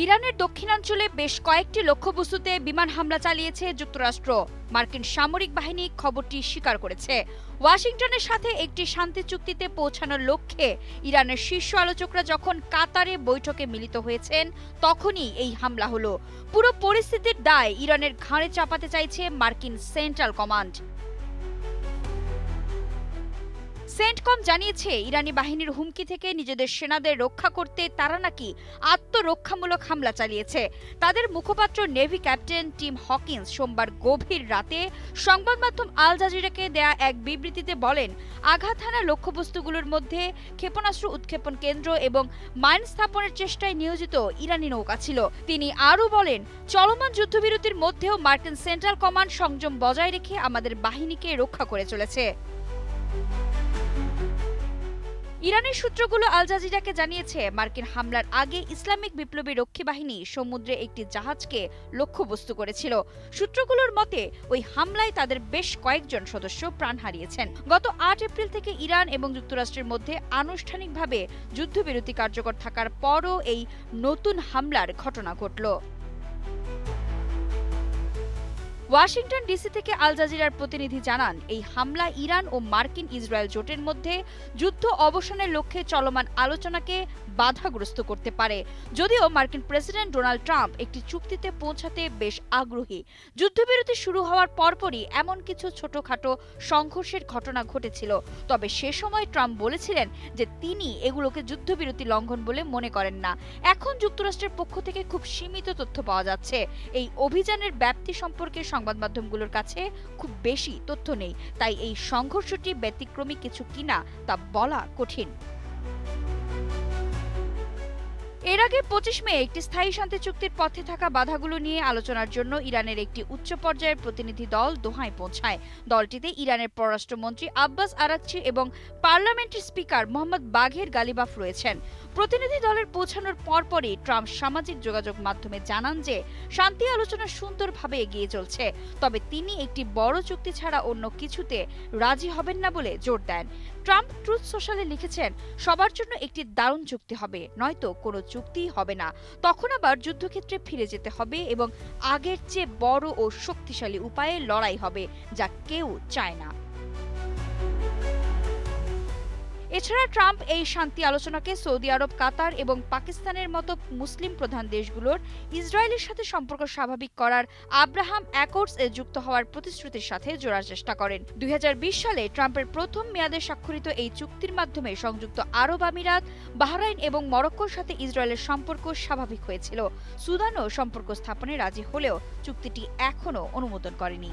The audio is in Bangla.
ইরানের দক্ষিণাঞ্চলে বেশ কয়েকটি লক্ষ্যবস্তুতে বিমান হামলা চালিয়েছে যুক্তরাষ্ট্র। মার্কিন সামরিক বাহিনী খবরটি স্বীকার করেছে। ওয়াশিংটনের সাথে একটি শান্তি চুক্তিতে পৌঁছানোর লক্ষ্যে ইরানের শীর্ষ আলোচকরা যখন কাতারে বৈঠকে মিলিত হয়েছেন, তখনই এই হামলা হলো। পুরো পরিস্থিতির দায় ইরানের ঘাড়ে চাপাতে চাইছে মার্কিন সেন্ট্রাল কমান্ড। সেন্টকম জানিয়েছে, ইরানি বাহিনীর হুমকি থেকে নিজেদের সেনাদের রক্ষা করতে তারা নাকি আত্মরক্ষামূলক হামলা চালিয়েছে। তাদের মুখপাত্র নেভি ক্যাপ্টেন টিম হকিন্স সোমবার গভীর রাতে সংবাদ মাধ্যম আল জাজিরাকে দেয়া এক বিবৃতিতে বলেন, আঘাত হানা লক্ষ্যবস্তুগুলোর মধ্যে ক্ষেপণাস্ত্র উৎক্ষেপণ কেন্দ্র এবং মাইন স্থাপনের চেষ্টায় নিয়োজিত ইরানি নৌকা ছিল। তিনি আরও বলেন, চলমান যুদ্ধবিরতির মধ্যেও মার্কিন সেন্ট্রাল কমান্ড সংযম বজায় রেখে আমাদের বাহিনীকে রক্ষা করে চলেছে। ইরানের সূত্রগুলো আল জাজিরাকে জানিয়েছে, মার্কিন হামলার আগে ইসলামিক বিপ্লবী রক্ষী বাহিনী সমুদ্রে একটি জাহাজকে লক্ষ্যবস্তু করেছিল। সূত্রগুলোর মতে, ওই হামলায় তাদের বেশ কয়েকজন সদস্য প্রাণ হারিয়েছেন। গত ৮ এপ্রিল থেকে ইরান এবং যুক্তরাষ্ট্রের মধ্যে আনুষ্ঠানিকভাবে যুদ্ধবিরতি কার্যকর থাকার পরও এই নতুন হামলার ঘটনা ঘটল। ওয়াশিংটন ডিসি থেকে আল জাজিরার প্রতিনিধি জানান, এই হামলা ইরান ও মার্কিন ইসরায়েল জোটের মধ্যে যুদ্ধ অবসানের লক্ষ্যে চলমান আলোচনাকে বাধাগ্রস্ত করতে পারে। যদিও মার্কিন প্রেসিডেন্ট ডোনাল্ড ট্রাম্প একটি চুক্তিতে পৌঁছাতে বেশ আগ্রহী। যুদ্ধবিরতি শুরু হওয়ার পরপরই এমন কিছু ছোটখাটো সংঘর্ষের ঘটনা ঘটেছিল। তবে সে সময় ট্রাম্প বলেছিলেন যে তিনি এগুলোকে যুদ্ধবিরতি লঙ্ঘন বলে মনে করেন না। এখন যুক্তরাষ্ট্রের পক্ষ থেকে খুব সীমিত তথ্য পাওয়া যাচ্ছে। এই অভিযানের ব্যাপ্তি সম্পর্কে সংবাদ মাধ্যমগুলোর কাছে খুব বেশি তথ্য নেই, তাই এই সংঘর্ষটি ব্যতিক্রমী কিছু কিনা তা বলা কঠিন। এর আগে ২৫ মে একটি স্থায়ী শান্তি চুক্তির পথে থাকা বাধাগুলো নিয়ে আলোচনার জন্য ইরানের একটি উচ্চ পর্যায়ের প্রতিনিধি দল দোহায় পৌঁছায়। দলটিতে ইরানের পররাষ্ট্রমন্ত্রী আব্বাস আরাকচি এবং পার্লামেন্টের স্পিকার মোহাম্মদ বাঘের গালিবাফ রয়েছেন। প্রতিনিধি দলের পৌঁছানোর পরপরই ট্রাম্প সামাজিক যোগাযোগ মাধ্যমে জানান যে শান্তি আলোচনা সুন্দরভাবে এগিয়ে চলছে, তবে তিনি একটি বড় চুক্তি ছাড়া অন্য কিছুতে রাজি হবেন না বলে জোর দেন। ট্রাম্প ট্রুথ সোশ্যালে লিখেছেন, সবার জন্য একটি দারুণ চুক্তি হবে, নয়তো কোনো চুক্তিই হবে না। তখন আবার যুদ্ধক্ষেত্রে ফিরে যেতে হবে এবং আগের চেয়ে বড় ও শক্তিশালী উপায়ে লড়াই হবে, যা কেউ চায় না। এছাড়া ট্রাম্প এই শান্তি আলোচনাকে সৌদি আরব, কাতার এবং পাকিস্তানের মতো মুসলিম প্রধান দেশগুলোর ইসরায়েলের সাথে সম্পর্ক স্বাভাবিক করার আব্রাহাম অ্যাকর্ডস এ যুক্ত হওয়ার প্রতিশ্রুতির সাথে জোড়ার চেষ্টা করেন। ২০২০ সালে ট্রাম্পের প্রথম মেয়াদে স্বাক্ষরিত এই চুক্তির মাধ্যমে সংযুক্ত আরব আমিরাত, বাহরাইন এবং মরক্কোর সাথে ইসরায়েলের সম্পর্ক স্বাভাবিক হয়েছিল। সুদানও সম্পর্ক স্থাপনে রাজি হলেও চুক্তিটি এখনও অনুমোদন করেনি।